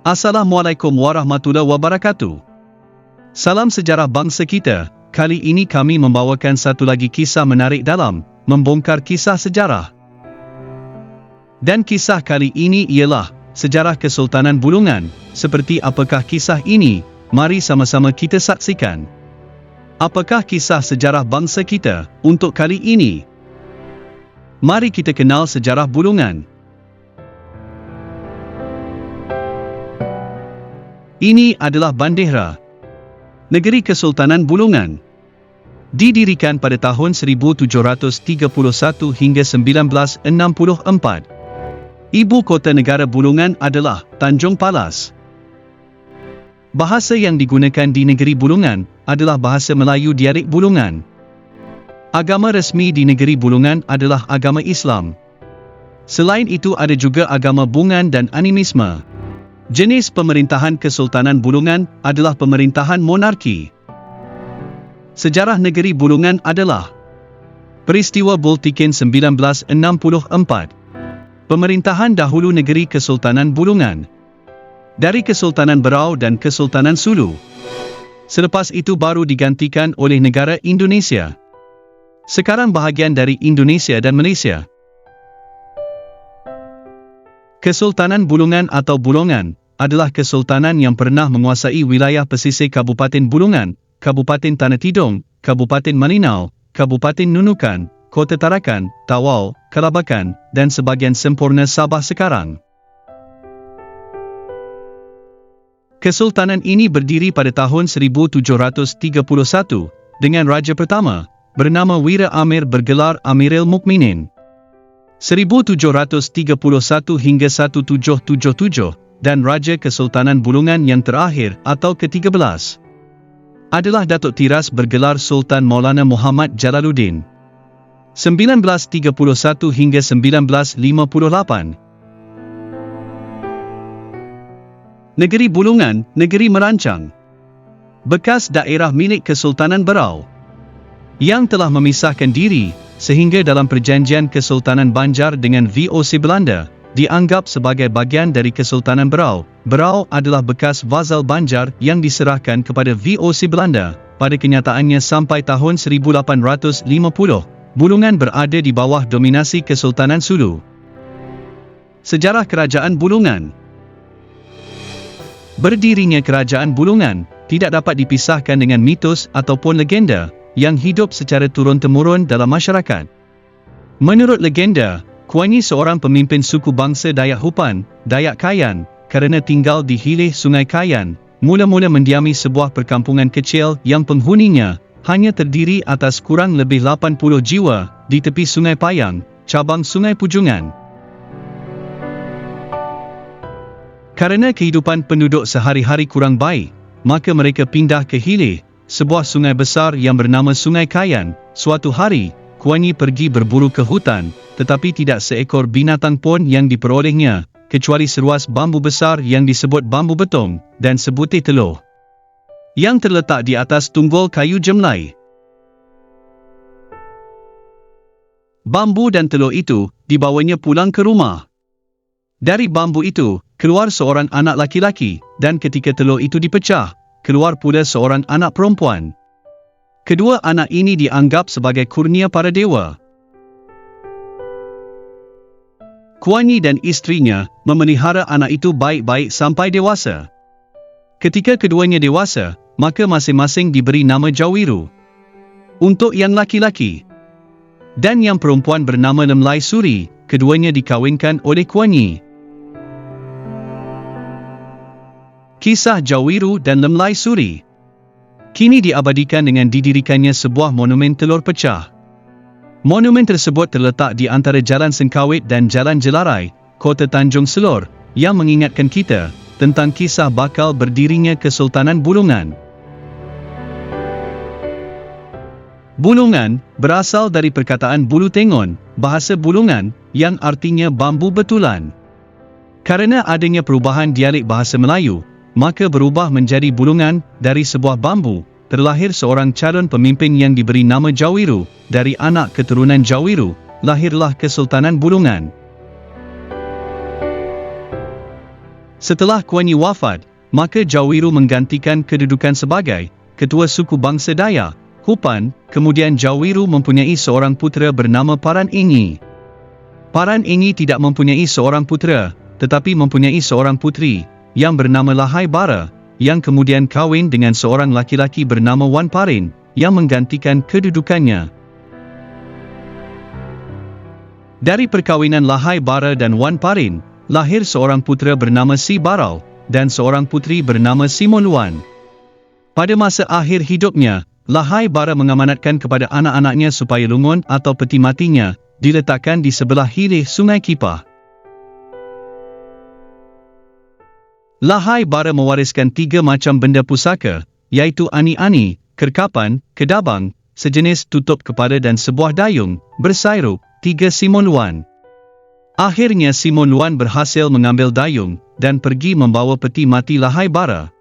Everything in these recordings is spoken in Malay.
Assalamualaikum warahmatullahi wabarakatuh. Salam sejarah bangsa kita. Kali ini kami membawakan satu lagi kisah menarik dalam membongkar kisah sejarah. Dan kisah kali ini ialah sejarah Kesultanan Bulungan. Seperti apakah kisah ini? Mari sama-sama kita saksikan. Apakah kisah sejarah bangsa kita untuk kali ini? Mari kita kenal sejarah Bulungan. Ini adalah Bandehra, negeri Kesultanan Bulungan. Didirikan pada tahun 1731 hingga 1964. Ibu kota negara Bulungan adalah Tanjung Palas. Bahasa yang digunakan di negeri Bulungan adalah bahasa Melayu dialek Bulungan. Agama resmi di negeri Bulungan adalah agama Islam. Selain itu ada juga agama Bungan dan animisme. Jenis pemerintahan Kesultanan Bulungan adalah pemerintahan monarki. Sejarah negeri Bulungan adalah peristiwa Bultikin 1964. Pemerintahan dahulu negeri Kesultanan Bulungan. Dari Kesultanan Berau dan Kesultanan Sulu. Selepas itu baru digantikan oleh negara Indonesia. Sekarang bahagian dari Indonesia dan Malaysia. Kesultanan Bulungan atau Bulungan adalah kesultanan yang pernah menguasai wilayah pesisir Kabupaten Bulungan, Kabupaten Tanah Tidung, Kabupaten Malinau, Kabupaten Nunukan, Kota Tarakan, Tawau, Kelabakan, dan sebahagian sempurna Sabah sekarang. Kesultanan ini berdiri pada tahun 1731 dengan raja pertama bernama Wira Amir bergelar Amirul Mukminin. 1731 hingga 1777 dan Raja Kesultanan Bulungan yang terakhir atau ke-13 adalah Datuk Tiras bergelar Sultan Maulana Muhammad Jalaluddin. 1931 hingga 1958. Negeri Bulungan, negeri merancang. Bekas daerah milik Kesultanan Berau yang telah memisahkan diri sehingga dalam perjanjian Kesultanan Banjar dengan VOC Belanda dianggap sebagai bagian dari Kesultanan Berau. Berau adalah bekas vazal Banjar yang diserahkan kepada VOC Belanda. Pada kenyataannya sampai tahun 1850, Bulungan berada di bawah dominasi Kesultanan Sulu. Sejarah Kerajaan Bulungan. Berdirinya Kerajaan Bulungan tidak dapat dipisahkan dengan mitos ataupun legenda yang hidup secara turun-temurun dalam masyarakat. Menurut legenda, Kuanyi seorang pemimpin suku bangsa Dayak Hupan, Dayak Kayan, kerana tinggal di hilir Sungai Kayan, mula-mula mendiami sebuah perkampungan kecil yang penghuninya hanya terdiri atas kurang lebih 80 jiwa di tepi Sungai Payang, cabang Sungai Pujungan. Kerana kehidupan penduduk sehari-hari kurang baik, maka mereka pindah ke hilir, sebuah sungai besar yang bernama Sungai Kayan. Suatu hari, Kuanyi pergi berburu ke hutan, tetapi tidak seekor binatang pun yang diperolehnya, kecuali seruas bambu besar yang disebut bambu betong, dan sebutir telur yang terletak di atas tunggul kayu jemlai. Bambu dan telur itu dibawanya pulang ke rumah. Dari bambu itu, keluar seorang anak laki-laki, dan ketika telur itu dipecah, keluar pula seorang anak perempuan. Kedua anak ini dianggap sebagai kurnia para dewa. Kuanyi dan isterinya memelihara anak itu baik-baik sampai dewasa. Ketika keduanya dewasa, maka masing-masing diberi nama Jawiru untuk yang laki-laki. Dan yang perempuan bernama Lemlai Suri, keduanya dikawinkan oleh Kuanyi. Kisah Jawiru dan Lemlai Suri kini diabadikan dengan didirikannya sebuah monumen telur pecah. Monumen tersebut terletak di antara Jalan Sengkawit dan Jalan Jelarai, Kota Tanjung Selor, yang mengingatkan kita tentang kisah bakal berdirinya Kesultanan Bulungan. Bulungan berasal dari perkataan Bulu Tengon, bahasa Bulungan, yang artinya bambu betulan. Kerana adanya perubahan dialek bahasa Melayu, maka berubah menjadi Bulungan. Dari sebuah bambu, terlahir seorang calon pemimpin yang diberi nama Jawiru. Dari anak keturunan Jawiru, lahirlah Kesultanan Bulungan. Setelah Kuan Yi wafat, maka Jawiru menggantikan kedudukan sebagai ketua suku bangsa Dayak, Hupan. Kemudian Jawiru mempunyai seorang putera bernama Paran Ingi. Paran Ingi tidak mempunyai seorang putera, tetapi mempunyai seorang puteri, yang bernama Lahai Bara, yang kemudian kahwin dengan seorang laki-laki bernama Wan Parin, yang menggantikan kedudukannya. Dari perkahwinan Lahai Bara dan Wan Parin, lahir seorang putera bernama Si Barau, dan seorang puteri bernama Simon Luan. Pada masa akhir hidupnya, Lahai Bara mengamanatkan kepada anak-anaknya supaya lungun atau peti matinya diletakkan di sebelah hilir Sungai Kipah. Lahai Bara mewariskan 3 macam benda pusaka, iaitu ani-ani, kerkapan, kedabang, sejenis tutup kepala dan sebuah dayung bersairup, 3 Simon Luan. Akhirnya Simon Luan berhasil mengambil dayung dan pergi membawa peti mati Lahai Bara.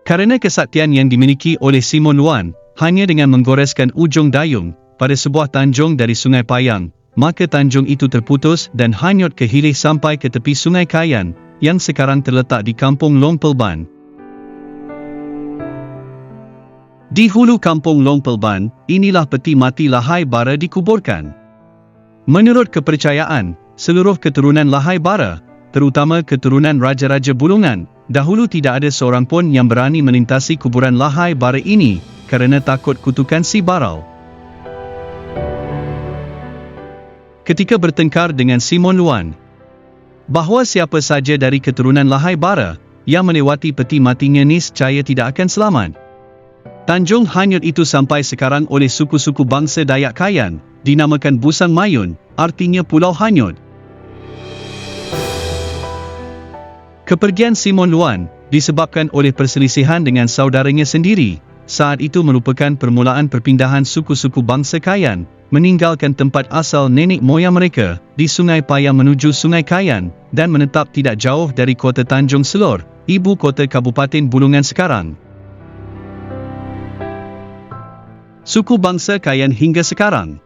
Kerana kesaktian yang dimiliki oleh Simon Luan, hanya dengan menggoreskan ujung dayung pada sebuah tanjung dari Sungai Payang, maka tanjung itu terputus dan hanyut ke hilir sampai ke tepi Sungai Kayan, yang sekarang terletak di Kampung Long Pelban. Di hulu Kampung Long Pelban, inilah peti mati Lahai Bara dikuburkan. Menurut kepercayaan, seluruh keturunan Lahai Bara, terutama keturunan Raja-Raja Bulungan, dahulu tidak ada seorang pun yang berani melintasi kuburan Lahai Bara ini, kerana takut kutukan Si Barau. Ketika bertengkar dengan Simon Luan, bahawa siapa saja dari keturunan Lahai Bara yang melewati peti matinya niscaya tidak akan selamat. Tanjung hanyut itu sampai sekarang oleh suku-suku bangsa Dayak Kayan, dinamakan Busang Mayun, artinya Pulau Hanyut. Kepergian Simon Luan disebabkan oleh perselisihan dengan saudaranya sendiri. Saat itu merupakan permulaan perpindahan suku-suku bangsa Kayan, meninggalkan tempat asal nenek moyang mereka di Sungai Payang menuju Sungai Kayan, dan menetap tidak jauh dari kota Tanjung Selor, ibu kota Kabupaten Bulungan sekarang. Suku bangsa Kayan hingga sekarang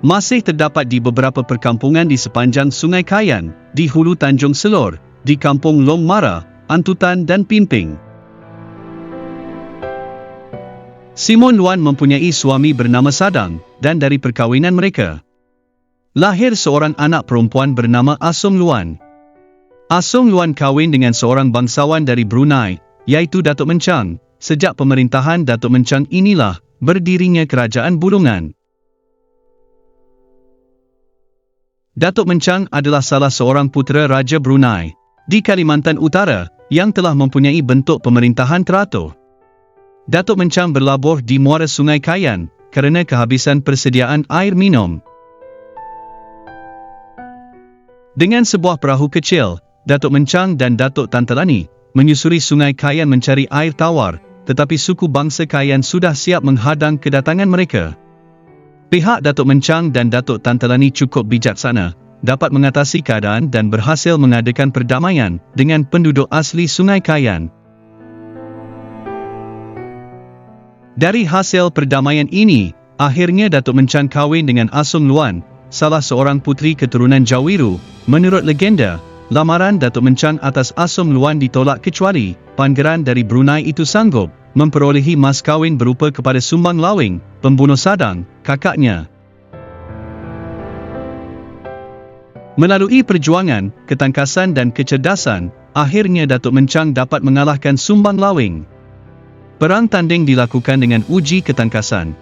masih terdapat di beberapa perkampungan di sepanjang Sungai Kayan, di hulu Tanjung Selor, di Kampung Long Mara, Antutan dan Pimping. Simon Luan mempunyai suami bernama Sadang, dan dari perkahwinan mereka lahir seorang anak perempuan bernama Asong Luan. Asong Luan kahwin dengan seorang bangsawan dari Brunei, iaitu Datuk Mencang. Sejak pemerintahan Datuk Mencang inilah berdirinya Kerajaan Bulungan. Datuk Mencang adalah salah seorang putera Raja Brunei di Kalimantan Utara yang telah mempunyai bentuk pemerintahan teratur. Datuk Mencang berlabuh di muara Sungai Kayan kerana kehabisan persediaan air minum. Dengan sebuah perahu kecil, Datuk Mencang dan Datuk Tantalani menyusuri Sungai Kayan mencari air tawar, tetapi suku bangsa Kayan sudah siap menghadang kedatangan mereka. Pihak Datuk Mencang dan Datuk Tantalani cukup bijaksana, dapat mengatasi keadaan dan berhasil mengadakan perdamaian dengan penduduk asli Sungai Kayan. Dari hasil perdamaian ini, akhirnya Datuk Mencang kahwin dengan Asong Luan, salah seorang puteri keturunan Jawiru. Menurut legenda, lamaran Datuk Mencang atas Asong Luan ditolak kecuali Pangeran dari Brunei itu sanggup memperolehi mas kahwin berupa kepada Sumbang Lawing, pembunuh Sadang, kakaknya. Melalui perjuangan, ketangkasan dan kecerdasan, akhirnya Datuk Mencang dapat mengalahkan Sumbang Lawing. Perang tanding dilakukan dengan uji ketangkasan.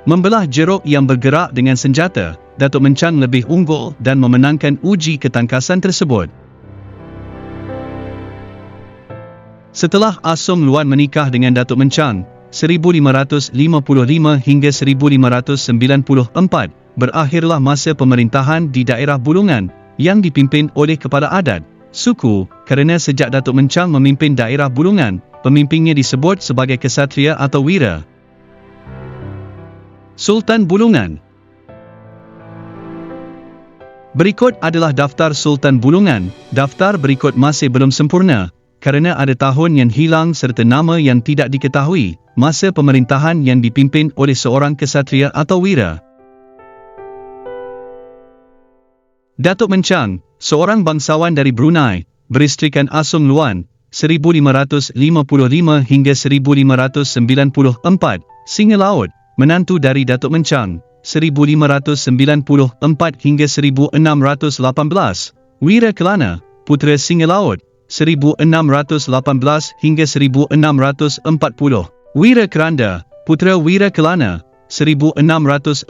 Membelah jeruk yang bergerak dengan senjata, Datuk Mencang lebih unggul dan memenangkan uji ketangkasan tersebut. Setelah Asong Luan menikah dengan Datuk Mencang, 1555 hingga 1594, berakhirlah masa pemerintahan di daerah Bulungan, yang dipimpin oleh kepala adat, suku, kerana sejak Datuk Mencang memimpin daerah Bulungan, pemimpinnya disebut sebagai kesatria atau wira. Sultan Bulungan. Berikut adalah daftar Sultan Bulungan. Daftar berikut masih belum sempurna, kerana ada tahun yang hilang serta nama yang tidak diketahui, masa pemerintahan yang dipimpin oleh seorang kesatria atau wira. Datuk Mencang, seorang bangsawan dari Brunei, beristrikan Asung Luan, 1555 hingga 1594, Singa Laut, menantu dari Datuk Mencang, 1594 hingga 1618, Wira Kelana, putera Singa Laut, 1618 hingga 1640, Wira Keranda, putera Wira Kelana, 1640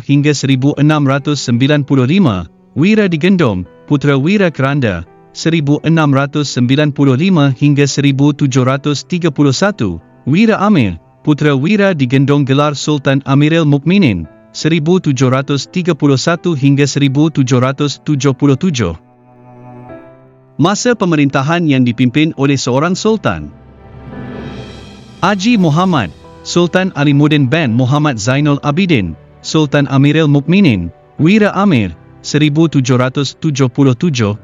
hingga 1695, Wira Digendom, putera Wira Keranda, 1695 hingga 1731, Wira Amir, putera Wira Digendong gelar Sultan Amirul Mukminin, 1731 hingga 1777. Masa pemerintahan yang dipimpin oleh seorang Sultan. Haji Muhammad, Sultan Alimuddin bin Muhammad Zainul Abidin, Sultan Amirul Mukminin, Wira Amir, 1777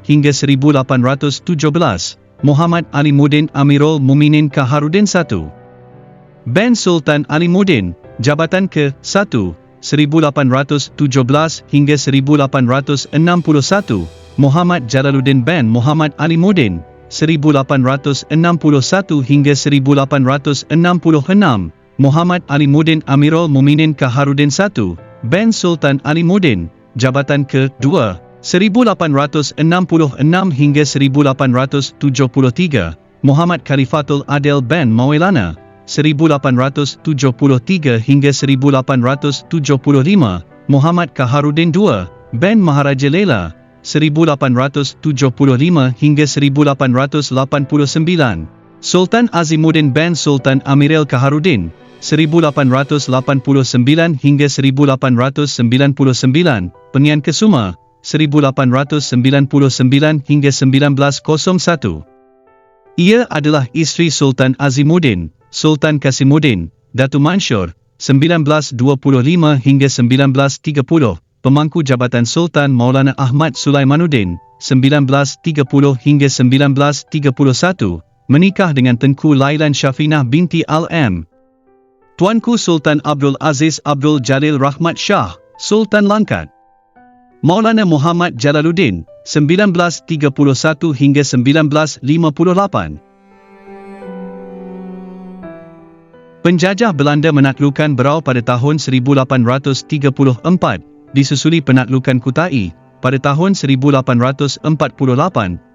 hingga 1817, Muhammad Alimuddin Amirul Mukminin Kaharudin I. bin Sultan Alimuddin, jabatan ke-1, 1817 hingga 1861, Muhammad Jalaluddin bin Muhammad Alimuddin, 1861 hingga 1866, Muhammad Alimuddin Amirul Mukminin Kaharudin I, bin Sultan Alimuddin, jabatan ke-2, 1866 hingga 1873, Muhammad Khalifatul Adil bin Maulana, 1873 hingga 1875, Muhammad Kaharudin II, bin Maharaja Lela, 1875 hingga 1889, Sultan Azimuddin bin Sultan Amirul Kaharudin, 1889 hingga 1899, Pengian Kesuma, 1899 hingga 1901. Ia adalah isteri Sultan Azimuddin, Sultan Kasimuddin, Datu Mansur, 1925 hingga 1930, Pemangku Jabatan Sultan Maulana Ahmad Sulaimanuddin, 1930 hingga 1931, menikah dengan Tengku Lailan Syafinah binti Al-M. Tuanku Sultan Abdul Aziz Abdul Jalil Rahmat Shah, Sultan Langkat. Maulana Muhammad Jalaluddin, 1931 hingga 1958. Penjajah Belanda menaklukkan Berau pada tahun 1834, disusuli penaklukan Kutai pada tahun 1848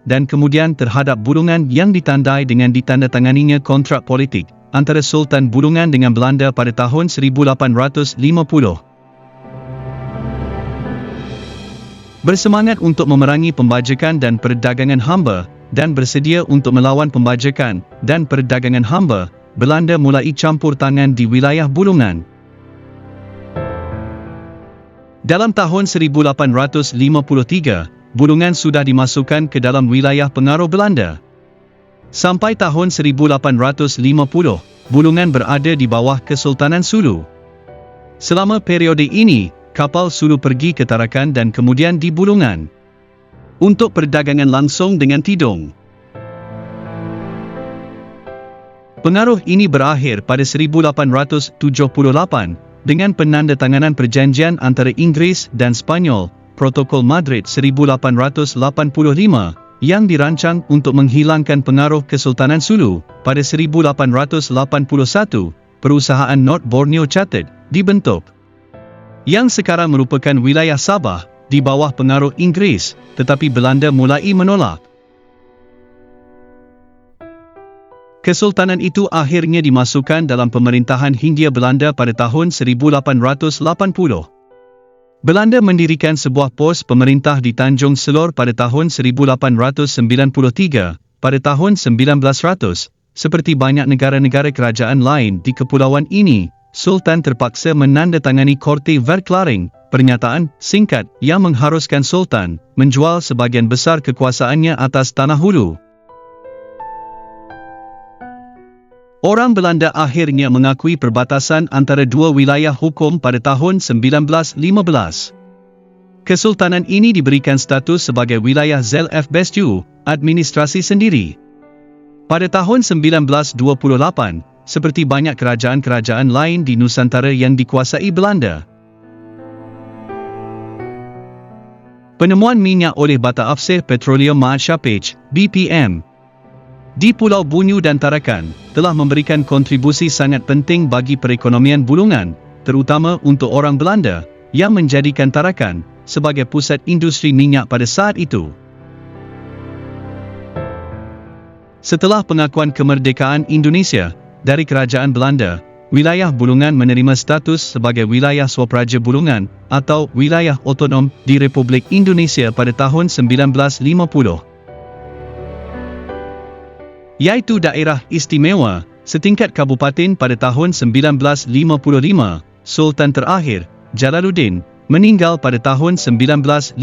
dan kemudian terhadap Bulungan yang ditandai dengan ditandatanganinya kontrak politik antara Sultan Bulungan dengan Belanda pada tahun 1850. Bersemangat untuk memerangi pembajakan dan perdagangan hamba, dan bersedia untuk melawan pembajakan dan perdagangan hamba, Belanda mulai campur tangan di wilayah Bulungan. Dalam tahun 1853, Bulungan sudah dimasukkan ke dalam wilayah pengaruh Belanda. Sampai tahun 1850, Bulungan berada di bawah Kesultanan Sulu. Selama periode ini, kapal Sulu pergi ke Tarakan dan kemudian di Bulungan untuk perdagangan langsung dengan Tidung. Pengaruh ini berakhir pada 1878 dengan penandatanganan perjanjian antara Inggeris dan Spanyol, Protokol Madrid 1885, yang dirancang untuk menghilangkan pengaruh Kesultanan Sulu. Pada 1881, perusahaan North Borneo Chartered dibentuk, yang sekarang merupakan wilayah Sabah, di bawah pengaruh Inggeris, tetapi Belanda mulai menolak. Kesultanan itu akhirnya dimasukkan dalam pemerintahan Hindia Belanda pada tahun 1880. Belanda mendirikan sebuah pos pemerintah di Tanjung Selor pada tahun 1893. Pada tahun 1900, seperti banyak negara-negara kerajaan lain di kepulauan ini, Sultan terpaksa menandatangani Korte Verklaring, pernyataan singkat yang mengharuskan Sultan menjual sebagian besar kekuasaannya atas tanah hulu. Orang Belanda akhirnya mengakui perbatasan antara dua wilayah hukum pada tahun 1915. Kesultanan ini diberikan status sebagai wilayah Zelf Bestu, administrasi sendiri. Pada tahun 1928, seperti banyak kerajaan-kerajaan lain di Nusantara yang dikuasai Belanda, Penemuan minyak oleh Bata Afsih Petroleum Maad Shapij, BPM, di Pulau Bunyu dan Tarakan, telah memberikan kontribusi sangat penting bagi perekonomian Bulungan, terutama untuk orang Belanda, yang menjadikan Tarakan sebagai pusat industri minyak pada saat itu. Setelah pengakuan kemerdekaan Indonesia dari Kerajaan Belanda, wilayah Bulungan menerima status sebagai wilayah Swapraja Bulungan atau wilayah otonom di Republik Indonesia pada tahun 1950. Iaitu daerah istimewa setingkat kabupaten pada tahun 1955. Sultan terakhir, Jalaluddin, meninggal pada tahun 1958.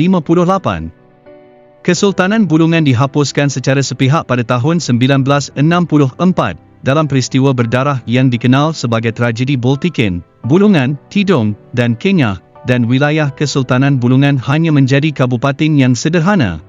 Kesultanan Bulungan dihapuskan secara sepihak pada tahun 1964 dalam peristiwa berdarah yang dikenal sebagai tragedi Boltikin, Bulungan, Tidong, dan Kenyah, dan wilayah Kesultanan Bulungan hanya menjadi kabupaten yang sederhana.